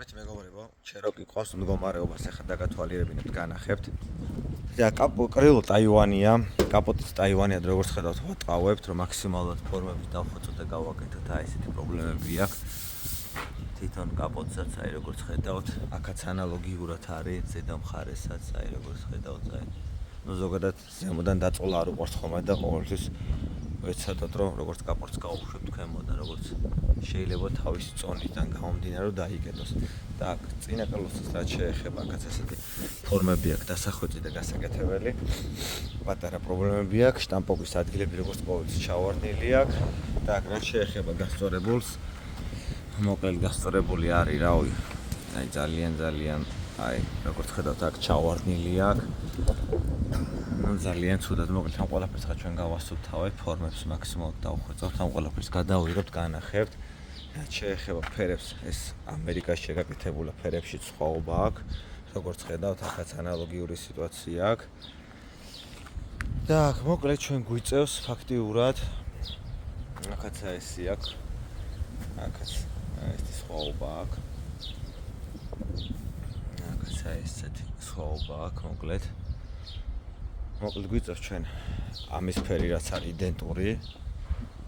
მოგესალმებით მეგობრებო, ჩეროკი ყავს მდგომარეობას ახლა დაგათვალიერებინებთ, განახებთ. და კაპოკრილო ტაივანია, კაპოტიც ტაივანია, როგორც ხედავთ, ვატყავებთ, რომ მაქსიმალურად ფორმების დავხვეწოთ და გავაკეთოთ, აი ესეთი პრობლემები აქვს. თვითონ კაპოტსაც, აი როგორც ხედავთ, აქაც ანალოგიურად არის, ზედა მხარესაც, აი როგორც ხედავთ, აი. ნუ ზოგადად ზემოდან დაწოლა არ უყვარს ხოლმე და ყოველთვის ვეცადოთ, რომ როგორც კაპოტს გავუშვებთ ქვემოდან, როგორც შეიძლება თავისი წონიდან გამომდინარე რომ დაიკეტოს. და აქ წინა კრილოსაც რაც შეეხება, აქაც ასეთი ფორმები აქვს დასახვეწი და გასაკეთებელი. პატარა პრობლემები აქვს, შტამპობის ადგილები როგორც ყოველთვის ჩავარდნილი აქვს. და აქ რაც შეეხება გასწორებულს, მოკლედ გასწორებული არის, რავი. აი ძალიან აი როგორც ხედავთ, აქ ჩავარდნილი აქვს. ნუ ძალიან ცუდად, მოკლედ ამ ყველაფერს ხა ჩვენ გავასუფთავებთ, ფორმებს მაქსიმალურად დავხვეწავთ, ამ ყველაფერს გადავიღებთ, განახებთ. რაც შეეხება ფერებს, ეს ამერიკაში შეგაკეთებულა ფერებში სხვაობა აქვს. როგორც ხედავთ, აქაც ანალოგიური სიტუაცია აქვს. და აქ მოკლედ ჩვენ გვიწევს ფაქტიურად აქაც ესე აქვს. აქაც ესეთი სხვაობა აქვს. აქაც ესეთი სხვაობა აქვს, მოკლედ. მოკლედ გვიწევს ჩვენ ამის ფერი რაც არის იდენტური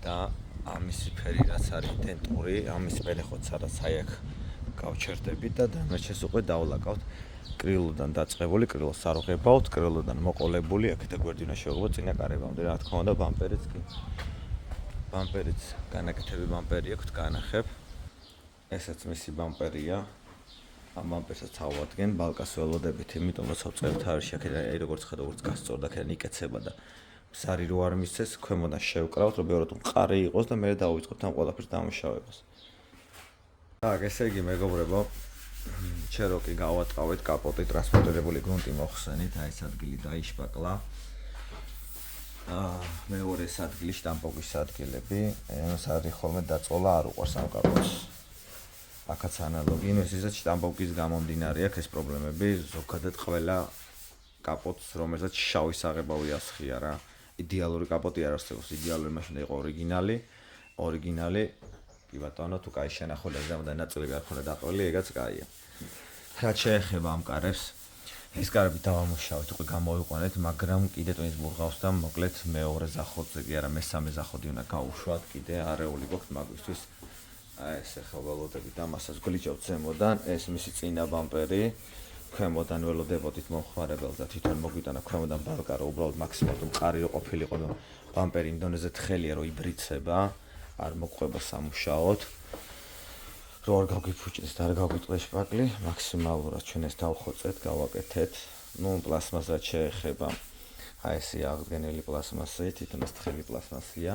და ამის ფერი რაც არის იდენტური, ამის პელეხოც სადაც აი აქ გავჩერდებით და დანარჩენს უკვე დავლაკავთ. კრილოდან დაწყებული, კრილოს არ ვღებავთ, კრილოდან მოყოლებული, აქეთა გვერდინა შეუღება წინა კარებამდე, რა თქმა უნდა, ბამპერიც კი. ბამპერიც განაკეთები ბამპერი აქვს, განახებ. ესაც მისი ბამპერია. ამ ბამპერსაც ავადგენ, ბალკას ველოდებით, იმიტომ რომ წავწერთ არის აქედან, აი როგორც ხედავთ, როგორც გასწორდა, აქედან იკეცება და მზარი რო არ მისცეს, ქვემოდან შევკრავთ, რომ ბევრად მყარი იყოს და მერე დავიწყოთ ამ ყველაფერს დამუშავებას. так, ესე იგი, მეგობრებო, ჩეროკი გავატყავეთ, კაპოტი ტრანსპორტირებული გრუნტი მოხსენით, აი ეს ადგილი დაიშპაკლა. მეორე ადგილი შტამპობის ადგილები, ეს არის ხოლმე დაწოლა არ უყვარს ამ კაპოტს. აქაც ანალოგი, ისეც შტამპობის გამომდინარე აქვს ეს პრობლემები, ზოგადად ყველა კაპოტს, რომელსაც შავი საღებავი ასხია რა. იდეალური კაპოტი არ არსებობს, იდეალური მაშინ იყო ორიგინალი. კი ბატონო, თუ კაი შენახულება ზემოდან ნაწილები არ ქონდა დაყოლი, ეგაც კაია. რაც შეეხება ამ კარებს, ეს კარები დავამუშავეთ, უკვე გამოვიყვანეთ, მაგრამ კიდე ტვინს ბურღავს და მოკლედ მეორე ზახოდზე კი არა, მესამე ზახოდი უნდა გავუშვათ, კიდე არეული გვაქვს მაგისთვის. აი ეს ახლა ველოდებით ამასაც გლიჩავთ ზემოდან, ეს მისი წინა ბამპერი. ქვემოდან ველოდებოდით მომხმარებელს და თვითონ მოგვიტანა ქვემოდან ბალკა, რომ უბრალოდ მაქსიმალურად მყარი რო ყოფილიყო და ბამპერი იმ დონეზე თხელია, რომ იბრიცება, არ მოყვება სამუშაოდ. რო არ გავგიფუჭდეს და არ გავგვიტყდეს შპაკლი, მაქსიმალურად ჩვენ ეს დავხოცეთ, გავაკეთეთ. ნუ პლასმასად შეეხება. აი ესე აღდგენილი პლასმასი, თვითონ ეს თხელი პლასმასია.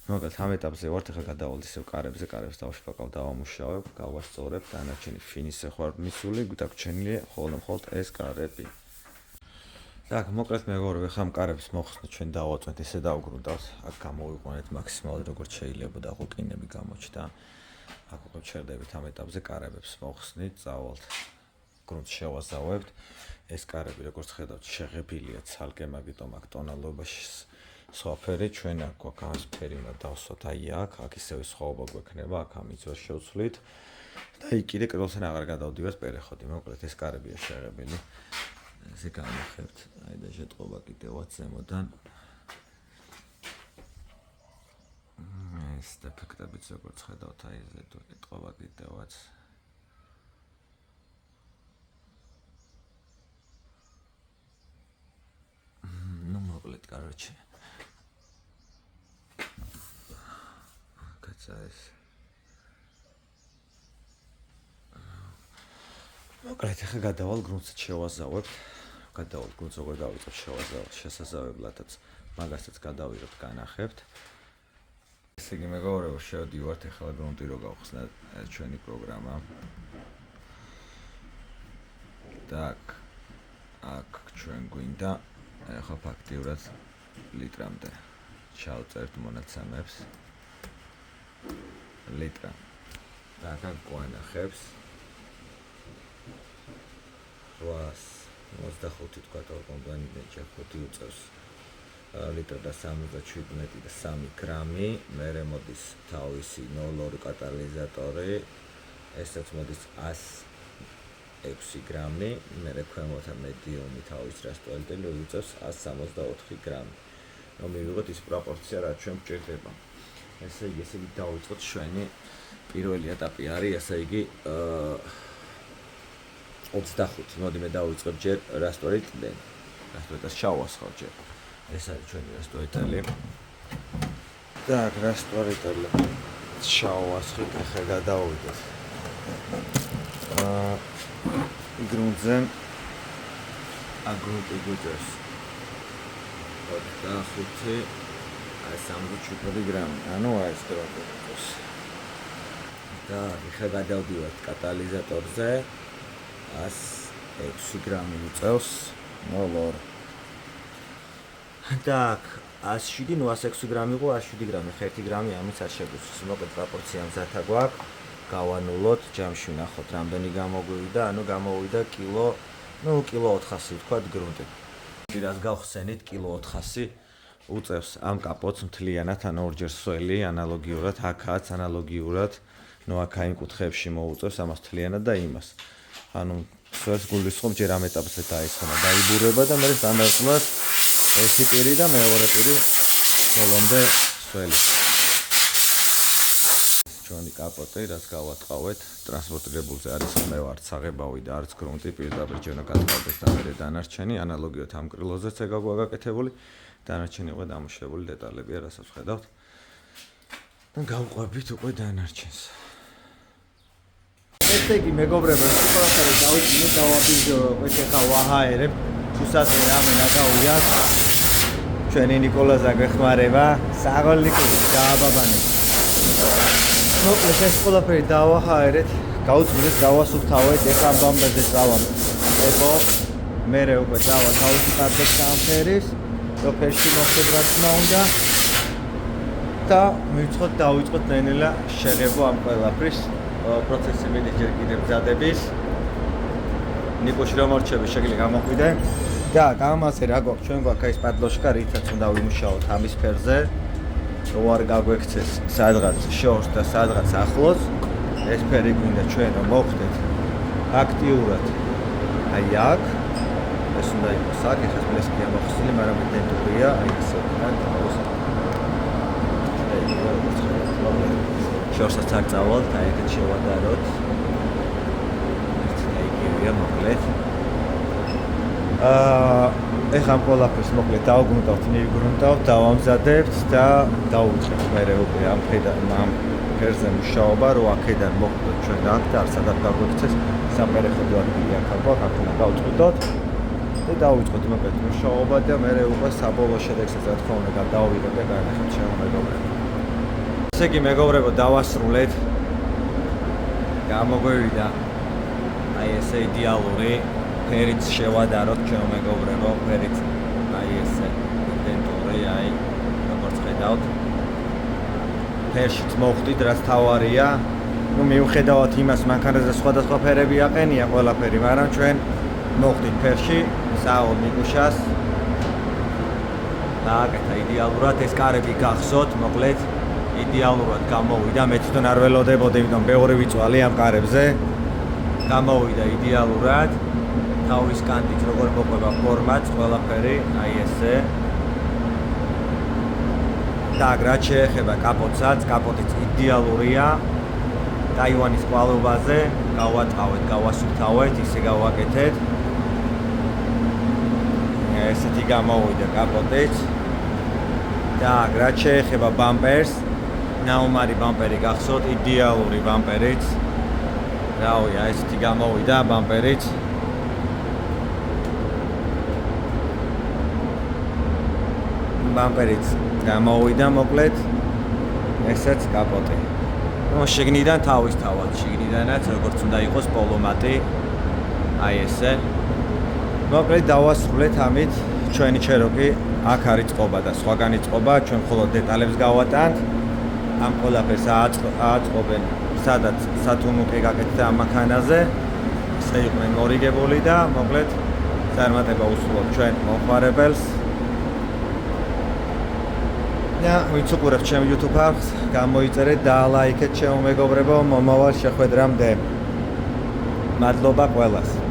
მოკლედ ამ ეტაპზე ვართ, ახლა გადავალთ ისევ კარებს დავშპაკავ, დავამუშავებ, გავასწორებ, დანარჩენი ფინისზე ხარ მისული, დაგჩენილია მხოლოდ ეს კარები. так, მოკლედ მეგობრებო, ახლა ამ კარებს მოხსნით, ჩვენ დავაწვენთ, ესე დავგრუნდავთ, აქ გამოვიყვანეთ მაქსიმალურად როგორც შეიძლება და ყუკინები გამოჩნდა. აქ უკვე ჩერდებით ამ ეტაპზე კარებებს მოხსნით, წავალთ, გრუნტს შევაზავებთ. ეს კარები როგორც ხედავთ, შეღებილია ცალკე, მაგიტომ აქ ტონალობაში სხვა ფერი, ჩვენ აქ გვაქვს ამის ფერი უნდა დავსვათ, აი აქ ისევე სხვაობა გვექნება, აქ ამის ვერ შევცვლით და იქ კიდე კრილოსთან აღარ გადავდივართ პერეხოდი, მოკლედ ეს კარებია შეღებილი. ესე განახებთ, აი და შეტყობა კიდევაც ზემოდან. ეს დეფექტებიც როგორც ხედავთ, აი ეს შეტყობა კიდევაც. ნუ მოკლედ, კაროჩე. ეს მოკლედ ახლა გადავალ გრუნტს შევაზავებთ. გადავალ გრუნტს როგორ დავიწყებ შევაზავებთ შესაძლებელადაც მაგასაც გადავიღებთ, განახებთ. ესე იგი მეგობრებო, შევდივართ ახლა გრუნტი რო გავხსნა ჩვენი პროგრამა. так, აქ ჩვენ გვინდა ახლა ფაქტიურად ლიტრამდე ჩავწერთ მონაცემებს. ლიტრა. და აქ გვანახებს 825 თქვა კომპანიიდან ჩახოთი უწევს ლიტრ და 77 და 3 გრამი, მერე მოდის თავისი 0.2 კატალიზატორი, ესეც მოდის 106 გრამი, მე ქვემოთა მედიუმი თავის რასტოელტელი უწევს 164 გრამი. რომ მივიღოთ ის პროპორცია, რაც ჩვენ გვჭირდება. ესე იგი დავიწყოთ ჩვენი პირველი ეტაპი არის, ესე იგი 25. მოდი მე დავიწყებ ჯერ რასტოელტლენ. რასტოელტელს შავვასხავ ჯერ. ეს არის ჩვენი რასტოელტელი. Так, რასტოელტელი შავვასხით, ახლა გადავიდეთ. გრუნტზე აგრუნტი გუჯერს 65 გრამი, ანუ ეს გრუნტი გუჯერს. და ახლა გადავდივართ კატალიზატორზე 106 გრამი უწევს 0.2. Так, 107, 106 გრამი იყო 107 გრამი, 1 გრამი ამის არ შეგვიძლია. მოკლედ პროპორცია მზათა გვაქვს. გავანულოთ, ჯამში ვნახოთ, რამდენი გამოგვივიდა, ანუ გამოვიდა კილო, კილო 400 ვთქვათ გრუნტი. რას გავხსენით, კილო 400 უწევს ამ კაპოტს მთლიანად, ანუ ორჯერ სველი, ანალოგიურად, აქაც ანალოგიურად, აქ იმ კუთხეებში მოუწევს ამას მთლიანად და იმას. ანუ სველს გულისხმობ, ჯერ ამ ეტაპზე დაისხმა, დაიბურება და მე სტანდარტულად ერთი პირი და მეორე პირი ბოლომდე სველი. ჩვენი კაპოტი, რაც გავატყავეთ, ტრანსპორტირებულზე არის ხმევა, არც საღებავი და არც გრუნტი, პირდაპირ ჩვენ გავატყავდეთ და მე დანარჩენი, ანალოგიურად ამ კრილოზეც ეგ გაკეთებული, დანარჩენი უკვე დამუშავებული დეტალებია, რასაც ვხედავთ. და გავყვებით უკვე დანარჩენს. ესე იგი, მეგობრებო, ყველაფერი დავიწყინეთ, დავაბიჯდეთ, ეხლა ვაჰაერებ, თუსაც რამე ნაგავიათ. ჩვენი ნიკოლოზა გეხმარება, საღოლნიკოვი დააბაბანეთ. მოკლედ ეს ყველაფერი დავაჰაერეთ, გავუწმინეთ, გავასუფთავეთ, ეხლა ბამბერზე წავამთ. ებო, მერე უკვე წავა თავისი კარგად სამფერის, ფერში მოხდეთ რაც უნდა უნდა. და მივიწყოთ დავიწყოთ ნენელა შეღებო ამ ყველაფრის პროცესი მიდის ჯერ კიდევ მზადების. ნიკოში რომ მორჩები შეგიძლია გამოყვიდე. და გამასე რა გვაქვს ჩვენ გვაქვს ეს პადლოშკა, რითაც უნდა ვიმუშაოთ ამის ფერზე. რო არ გაგვექცეს სადღაც შორს და სადღაც ახლოს. ეს ფერი გვინდა ჩვენ რომ მოხდეთ აქტიურად. აი აქ ეს უნდა იყოს აქ, ეხლა ეს კი ამოხსნილი, მაგრამ დენტურია, აი ესე უნდა თავის. შორსაც არ წავალთ, აი ეგეთ შევადაროთ. აი იგივეა მოკლედ. ეხლა ამ ყველაფერს მოკლედ დავგრუნტავთ, მივიგრუნტავთ, დავამზადებთ და დავუწყებთ მერე უკვე ამ ფერზე მუშაობა, რომ აქედან მოხდოთ ჩვენ აქ და არ სადაც გაგვექცეს საპერეხებო ადგილი აქ აქვს, აქ უნდა გავწყვიტოთ და დავუწყოთ მოკლედ მუშაობა და მერე უკვე საბოლოო შედეგსაც რა თქმა უნდა დავიღებ და განახებთ ჩემო მეგობრებო. ესე იგი მეგობრებო, დავასრულეთ. გამოგვივიდა აი ესე იდეალური ფერიც შევადაროთ ჩემო მეგობრებო, ფერიც აი ესე დენტური, აი როგორც ხედავთ. ფერშიც მოხდით, რაც თავარია. მიუხედავად იმას, მანქანაზე სხვადასხვა ფერები აყენია ყველაფერი, მაგრამ ჩვენ მოხდით ფერში, საულ მიგუშას. დააკეთა იდეალურად, ეს კარები გახსოვთ, მოკლედ იდეალურად გამოვიდა, მე თვითონ არ ველოდებოდი, იმიტომ ბევრი ვიწვალი ამ კარებზე. გამოვიდა იდეალურად. თავის კანტით როგორ მოყვება ფორმაც, ყველაფერი, აი ესე. და რაც შეეხება კაპოტსაც, კაპოტიც იდეალურია. ტაივანის კვალობაზე გავატყავეთ, გავასუფთავეთ, ისე გავაკეთეთ. ესეთი გამოვიდა კაპოტიც. და რაც შეეხება ბამპერს, ნაუმარი ბამპერი გახსოვთ, იდეალური ბამპერიც. რავია, ესეთი გამოვიდა ბამპერიც. ბამპერიც გამოვიდა მოკლედ. ესეც კაპოტი. შიგნიდან თავისთავად, შიგნიდანაც როგორც უნდა იყოს პოლომატი. აი ესე. მოკლედ დავასრულეთ ამით ჩვენი ჩეროკი. აქ არის წყობა და სხვაგან იწყობა, ჩვენ მხოლოდ დეტალებს გავატანთ. ამ ყველაფერს აწყობენ სადაც სათუნუყი გაკეთდა ამ მანქანაზე. ესე იყვნენ მორიგებული და მოკლედ წარმატება უსურვოთ ჩვენ მომხმარებელს. და ვინც უყურებთ ჩემ YouTube არხს, გამოიწერეთ და ლაიქეთ ჩემო მეგობრებო, მომავალ შეხვედრამდე. მადლობა ყველას.